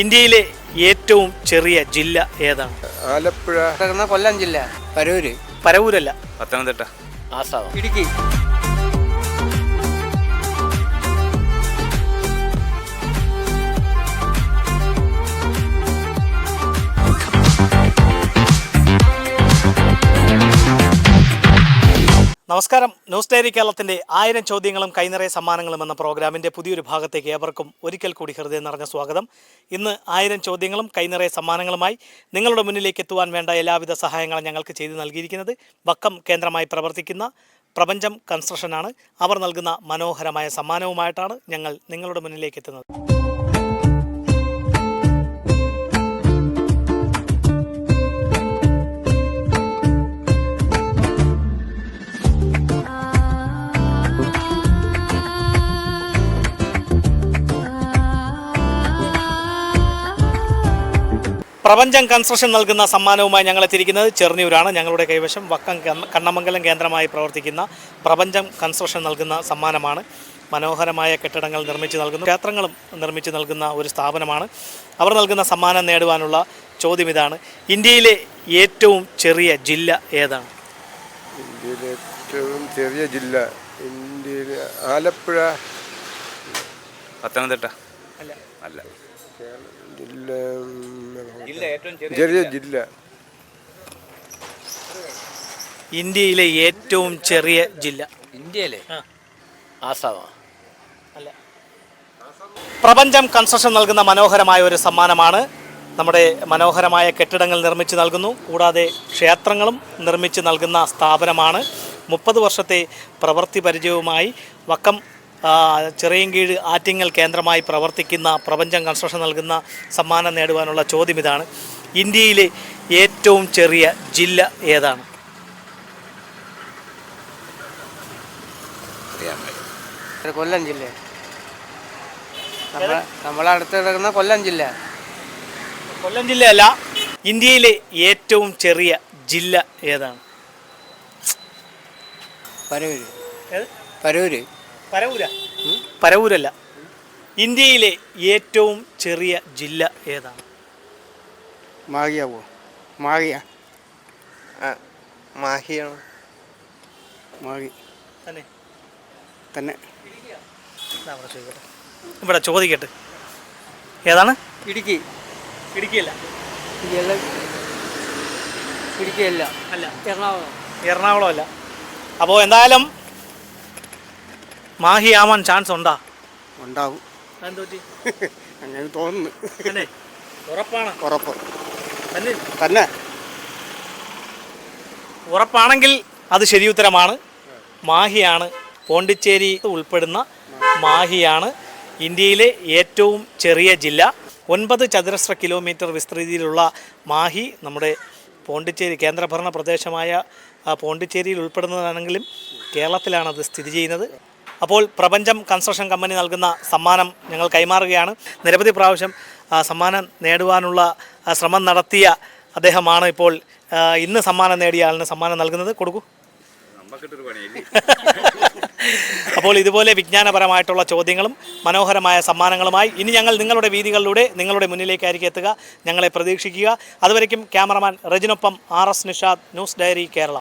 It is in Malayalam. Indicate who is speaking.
Speaker 1: ഇന്ത്യയിലെ ഏറ്റവും ചെറിയ ജില്ല ഏതാണ്?
Speaker 2: ആലപ്പുഴ.
Speaker 3: കൊല്ലം ജില്ല. പരൂര്.
Speaker 1: പരവൂരല്ല.
Speaker 4: പത്തനംതിട്ട.
Speaker 1: ആസാദ്.
Speaker 3: ഇടുക്കി.
Speaker 1: നമസ്കാരം. ന്യൂസ് ഡയറി കേരളത്തിൻ്റെ 1000 ചോദ്യങ്ങളും കൈനിറയ സമ്മാനങ്ങളും എന്ന പ്രോഗ്രാമിൻ്റെ പുതിയൊരു ഭാഗത്തേക്ക് ഏവർക്കും ഒരിക്കൽ കൂടി ഹൃദയം നിറഞ്ഞ സ്വാഗതം. ഇന്ന് 1000 ചോദ്യങ്ങളും കൈനിറയ സമ്മാനങ്ങളുമായി നിങ്ങളുടെ മുന്നിലേക്ക് എത്തുവാൻ വേണ്ട എല്ലാവിധ സഹായങ്ങളും ഞങ്ങൾക്ക് ചെയ്തു നൽകിയിരിക്കുന്നത് വക്കം കേന്ദ്രമായി പ്രവർത്തിക്കുന്ന പ്രപഞ്ചം കൺസ്ട്രക്ഷനാണ്. അവർ നൽകുന്ന മനോഹരമായ സമ്മാനവുമായിട്ടാണ് ഞങ്ങൾ നിങ്ങളുടെ മുന്നിലേക്ക് എത്തുന്നത്. പ്രപഞ്ചം കൺസ്ട്രക്ഷൻ നൽകുന്ന സമ്മാനവുമായി ഞങ്ങൾ എത്തിയിരിക്കുന്നത് ചെറുന്നിയൂരാണ്. ഞങ്ങളുടെ കൈവശം വക്കം കണ്ണമംഗലം കേന്ദ്രമായി പ്രവർത്തിക്കുന്ന പ്രപഞ്ചം കൺസ്ട്രക്ഷൻ നൽകുന്ന സമ്മാനമാണ്. മനോഹരമായ കെട്ടിടങ്ങൾ നിർമ്മിച്ച് നൽകുന്നു, ക്ഷേത്രങ്ങളും നിർമ്മിച്ച് നൽകുന്ന ഒരു സ്ഥാപനമാണ്. അവർ നൽകുന്ന സമ്മാനം നേടുവാനുള്ള ചോദ്യം ഇതാണ്: ഇന്ത്യയിലെ ഏറ്റവും ചെറിയ ജില്ല ഏതാണ്?
Speaker 2: ഇന്ത്യയിലെ ഏറ്റവും ചെറിയ ജില്ല ഇന്ത്യയിലെ ആലപ്പുഴ.
Speaker 4: പത്തനംതിട്ട.
Speaker 1: അല്ല.
Speaker 4: അല്ല.
Speaker 2: ചെറിയ ജില്ല.
Speaker 1: ഇന്ത്യയിലെ ഏറ്റവും ചെറിയ ജില്ല
Speaker 3: ഇന്ത്യയിലെ ആസാദാണ്.
Speaker 1: അല്ല. പ്രപഞ്ചം കൺസ്ട്രക്ഷൻ നൽകുന്ന മനോഹരമായ ഒരു സമ്മാനമാണ്. നമ്മുടെ മനോഹരമായ കെട്ടിടങ്ങൾ നിർമ്മിച്ച് നൽകുന്നു, കൂടാതെ ക്ഷേത്രങ്ങളും നിർമ്മിച്ച് നൽകുന്ന സ്ഥാപനമാണ്. 30 വർഷത്തെ പ്രവൃത്തി പരിചയവുമായി വക്കം ചെറിയൻകീഴ് ആറ്റിങ്ങൽ കേന്ദ്രമായി പ്രവർത്തിക്കുന്ന പ്രപഞ്ചം കൺസ്ട്രക്ഷൻ നൽകുന്ന സമ്മാനം നേടുവാനുള്ള ചോദ്യം ഇതാണ്: ഇന്ത്യയിലെ ഏറ്റവും ചെറിയ ജില്ല ഏതാണ്?
Speaker 3: കൊല്ലം ജില്ല. നമ്മളെ അടുത്ത് കിടക്കുന്ന കൊല്ലം ജില്ല.
Speaker 1: കൊല്ലം ജില്ലയല്ല. ഇന്ത്യയിലെ ഏറ്റവും ചെറിയ ജില്ല ഏതാണ്?
Speaker 3: പരൂര്. പരൂര്.
Speaker 1: പരവൂരല്ല. ഇന്ത്യയിലെ ഏറ്റവും ചെറിയ ജില്ല ഏതാണ്?
Speaker 3: മാഹിയാവോ? മാഹിയ.
Speaker 2: മാഹിയാണ്.
Speaker 3: മാഹി
Speaker 1: തന്നെ
Speaker 3: തന്നെ.
Speaker 1: ഇവിടെ ചോദിക്കട്ടെ, ഏതാണ്?
Speaker 3: ഇടുക്കി.
Speaker 1: ഇടുക്കിയല്ല.
Speaker 3: ഇടുക്കിയല്ല.
Speaker 1: അല്ല.
Speaker 3: എറണാകുളം.
Speaker 1: എറണാകുളം അല്ല. അപ്പോൾ എന്തായാലും മാഹി ആവാൻ ചാൻസ് ഉണ്ടാ?
Speaker 3: ഉണ്ടാവും.
Speaker 1: എന്തോറ്റി
Speaker 3: അങ്ങനെ തോന്നുന്നു.
Speaker 1: തന്നെ? ഉറപ്പാണ്?
Speaker 3: ഉറപ്പ്
Speaker 1: തന്നെ.
Speaker 3: തന്നെ.
Speaker 1: ഉറപ്പാണെങ്കിൽ അത് ശരിയുത്തരമാണ്. മാഹിയാണ്. പോണ്ടിച്ചേരി ഉൾപ്പെടുന്ന മാഹിയാണ് ഇന്ത്യയിലെ ഏറ്റവും ചെറിയ ജില്ല. 9 ചതുരശ്ര കിലോമീറ്റർ വിസ്തൃതിയിലുള്ള മാഹി നമ്മുടെ പോണ്ടിച്ചേരി കേന്ദ്രഭരണ പ്രദേശമായ പോണ്ടിച്ചേരിയിൽ ഉൾപ്പെടുന്നതാണെങ്കിലും കേരളത്തിലാണത് സ്ഥിതി ചെയ്യുന്നത്. അപ്പോൾ പ്രപഞ്ചം കൺസ്ട്രക്ഷൻ കമ്പനി നൽകുന്ന സമ്മാനം ഞങ്ങൾ കൈമാറുകയാണ്. നിരവധി പ്രാവശ്യം സമ്മാനം നേടുവാനുള്ള ശ്രമം നടത്തിയ അദ്ദേഹമാണ് ഇപ്പോൾ ഇന്ന് സമ്മാനം നേടിയ ആളിന് സമ്മാനം നൽകുന്നത്. കൊടുക്കൂ. അപ്പോൾ ഇതുപോലെ വിജ്ഞാനപരമായിട്ടുള്ള ചോദ്യങ്ങളും മനോഹരമായ സമ്മാനങ്ങളുമായി ഇനി ഞങ്ങൾ നിങ്ങളുടെ വീതികളിലൂടെ നിങ്ങളുടെ മുന്നിലേക്കായിരിക്കും എത്തുക. ഞങ്ങളെ പ്രതീക്ഷിക്കുക. അതുവരയ്ക്കും ക്യാമറമാൻ റജിനൊപ്പം RS Nishad, news diary Kerala.